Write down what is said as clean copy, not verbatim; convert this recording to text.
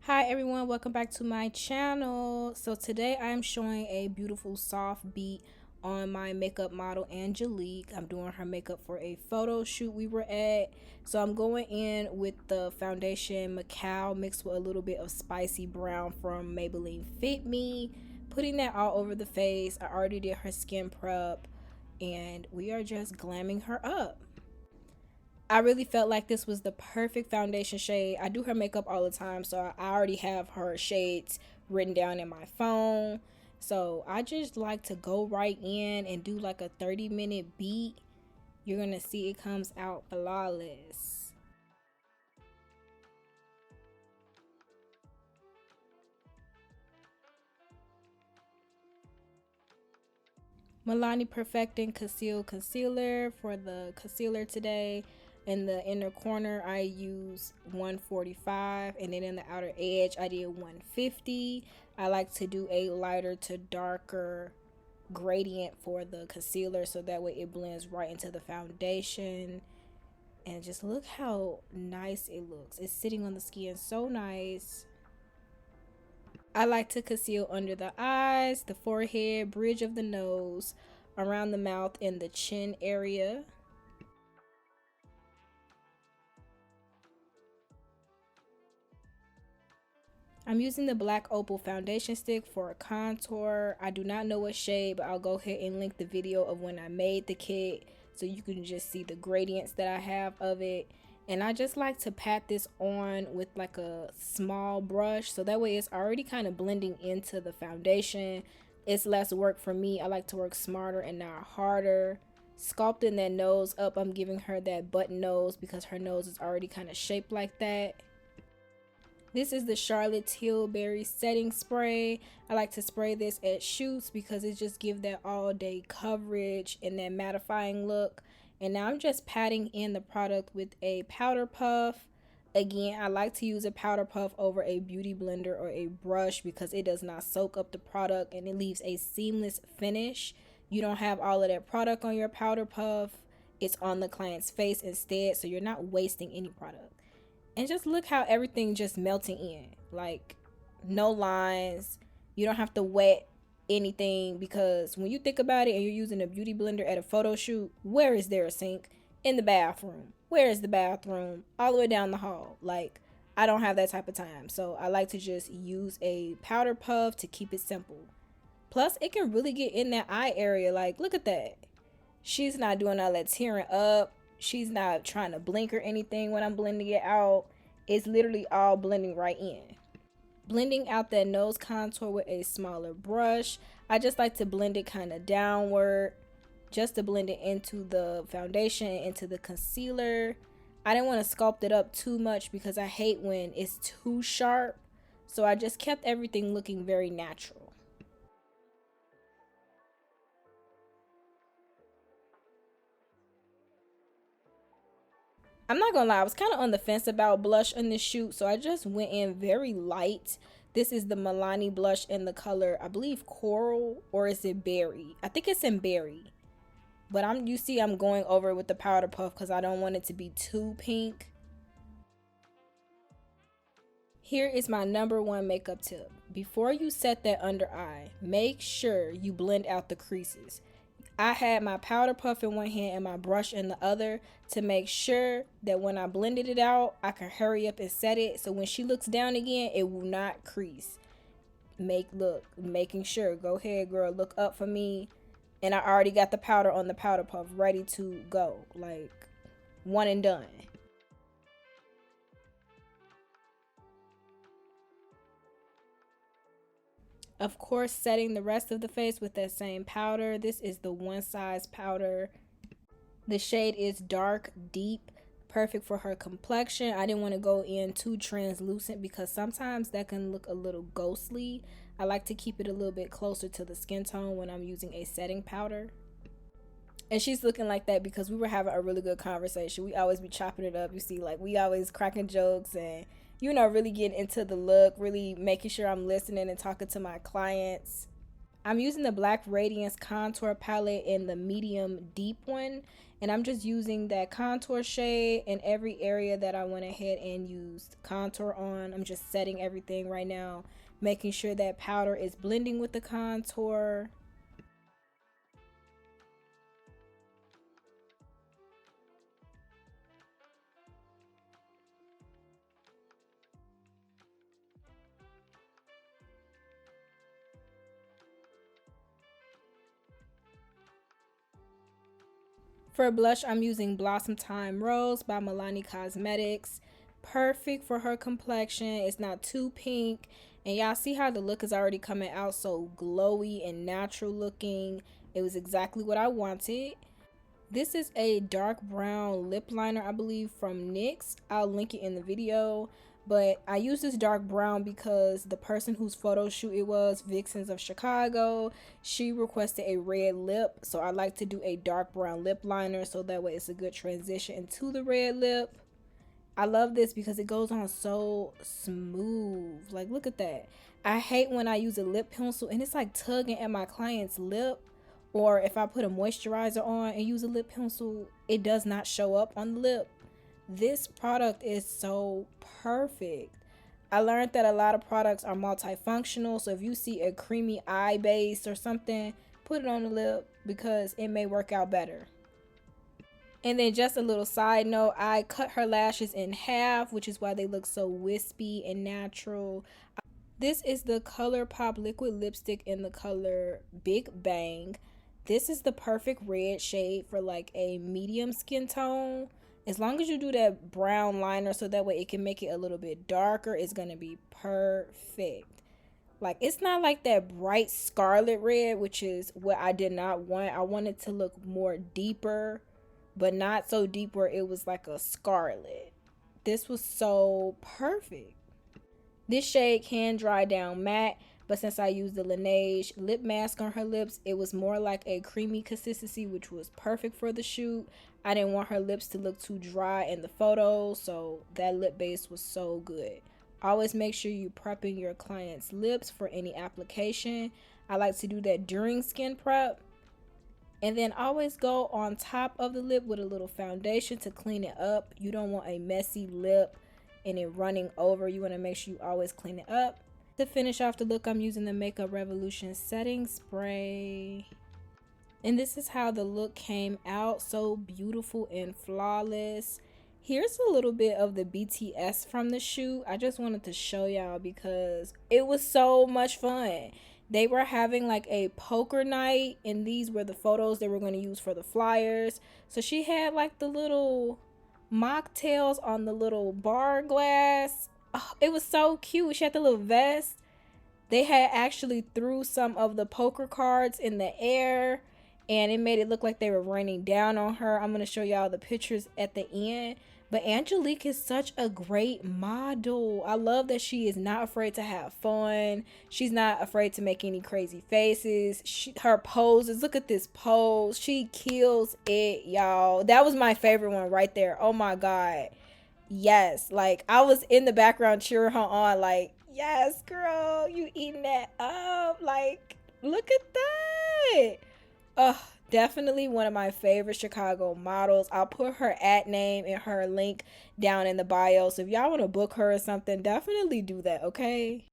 Hi everyone, welcome back to my channel. So today I'm showing a beautiful soft beat on my makeup model Angelique. I'm doing her makeup for a photo shoot we were at. So I'm going in with the foundation Macao mixed with a little bit of spicy brown from Maybelline Fit Me, putting that all over the face. I already did her skin prep and we are just glamming her up. I really felt like this was the perfect foundation shade. I do her makeup all the time, so I already have her shades written down in my phone. So I just like to go right in and do like a 30-minute beat. You're going to see it comes out flawless. Milani Perfecting Conceal Concealer for the concealer today. In the inner corner I use 145, and then in the outer edge I did 150. I like to do a lighter to darker gradient for the concealer so that way it blends right into the foundation. And just look how nice it looks. It's sitting on the skin so nice. I like to conceal under the eyes, the forehead, bridge of the nose, around the mouth, and the chin area. I'm using the black opal foundation stick for a contour. I do not know what shade, but I'll go ahead and link the video of when I made the kit so you can just see the gradients that I have of it. And I just like to pat this on with like a small brush so that way it's already kind of blending into the foundation. It's less work for me. I like to work smarter and not harder. Sculpting that nose up, I'm giving her that button nose because her nose is already kind of shaped like that. This is the Charlotte Tilbury setting spray. I like to spray this at shoots because it just gives that all day coverage and that mattifying look. And now I'm just patting in the product with a powder puff. Again, I like to use a powder puff over a beauty blender or a brush because it does not soak up the product and it leaves a seamless finish. You don't have all of that product on your powder puff. It's on the client's face instead, so you're not wasting any product. And just look how everything just melting in, like no lines. You don't have to wet anything because when you think about it and you're using a beauty blender at a photo shoot, where is there a sink? In the bathroom. Where is the bathroom? All the way down the hall. Like, I don't have that type of time, so I like to just use a powder puff to keep it simple. Plus it can really get in that eye area. Like, look at that. She's not doing all that tearing up. She's not trying to blink or anything when I'm blending it out. It's literally all blending right in. Blending out that nose contour with a smaller brush. I just like to blend it kind of downward just to blend it into the foundation and into the concealer. I didn't want to sculpt it up too much because I hate when it's too sharp. So I just kept everything looking very natural. I'm not gonna lie, I was kind of on the fence about blush in this shoot, so I just went in very light. This is the Milani blush in the color, I believe coral, or is it berry? I think it's in berry. But you see I'm going over it with the powder puff because I don't want it to be too pink. Here is my number one makeup tip. Before you set that under eye, make sure you blend out the creases. I had my powder puff in one hand and my brush in the other to make sure that when I blended it out, I could hurry up and set it so when she looks down again, it will not crease. Making sure. Go ahead, girl, look up for me. And I already got the powder on the powder puff ready to go. Like, one and done. Of course, setting the rest of the face with that same powder. This is the One Size powder. The shade is dark, deep, perfect for her complexion. I didn't want to go in too translucent because sometimes that can look a little ghostly. I like to keep it a little bit closer to the skin tone when I'm using a setting powder. And she's looking like that because we were having a really good conversation. We always be chopping it up. You see, like, we always cracking jokes and, you know, really getting into the look, really making sure I'm listening and talking to my clients. I'm using the Black Radiance contour palette in the medium deep one, and I'm just using that contour shade in every area that I went ahead and used contour on. I'm just setting everything right now, making sure that powder is blending with the contour. For blush, I'm using Blossom Time Rose by Milani Cosmetics. Perfect for her complexion. It's not too pink. And y'all see how the look is already coming out so glowy and natural looking. It was exactly what I wanted. This is a dark brown lip liner, I believe, from NYX. I'll link it in the video. But I use this dark brown because the person whose photo shoot it was, Vixens of Chicago, she requested a red lip. So I like to do a dark brown lip liner so that way it's a good transition into the red lip. I love this because it goes on so smooth. Like, look at that. I hate when I use a lip pencil and it's like tugging at my client's lip. Or if I put a moisturizer on and use a lip pencil, it does not show up on the lip. This product is so perfect. I learned that a lot of products are multifunctional. So if you see a creamy eye base or something, put it on the lip because it may work out better. And then just a little side note, I cut her lashes in half, which is why they look so wispy and natural. This is the ColourPop liquid lipstick in the color Big Bang. This is the perfect red shade for like a medium skin tone. As long as you do that brown liner so that way it can make it a little bit darker, it's going to be perfect. Like, it's not like that bright scarlet red, which is what I did not want. I wanted to look more deeper, but not so deep where it was like a scarlet. This was so perfect. This shade can dry down matte, but since I used the Laneige lip mask on her lips, it was more like a creamy consistency, which was perfect for the shoot. I didn't want her lips to look too dry in the photo, so that lip base was so good. Always make sure you prepping your client's lips for any application. I like to do that during skin prep. And then always go on top of the lip with a little foundation to clean it up. You don't want a messy lip and it running over. You want to make sure you always clean it up. To finish off the look, I'm using the Makeup Revolution setting spray. And this is how the look came out. So beautiful and flawless. Here's a little bit of the BTS from the shoot. I just wanted to show y'all because it was so much fun. They were having like a poker night, and these were the photos they were going to use for the flyers. So she had like the little mocktails on the little bar glass. Oh, it was so cute. She had the little vest. They had actually threw some of the poker cards in the air, and it made it look like they were raining down on her. I'm going to show y'all the pictures at the end. But Angelique is such a great model. I love that she is not afraid to have fun. She's not afraid to make any crazy faces. Her poses, look at this pose. She kills it, y'all. That was my favorite one right there. Oh my God. Yes, like I was in the background cheering her on, like, yes, girl, you eating that up. Like, look at that. Definitely one of my favorite Chicago models. I'll put her @name and her link down in the bio. So if y'all want to book her or something, definitely do that, okay?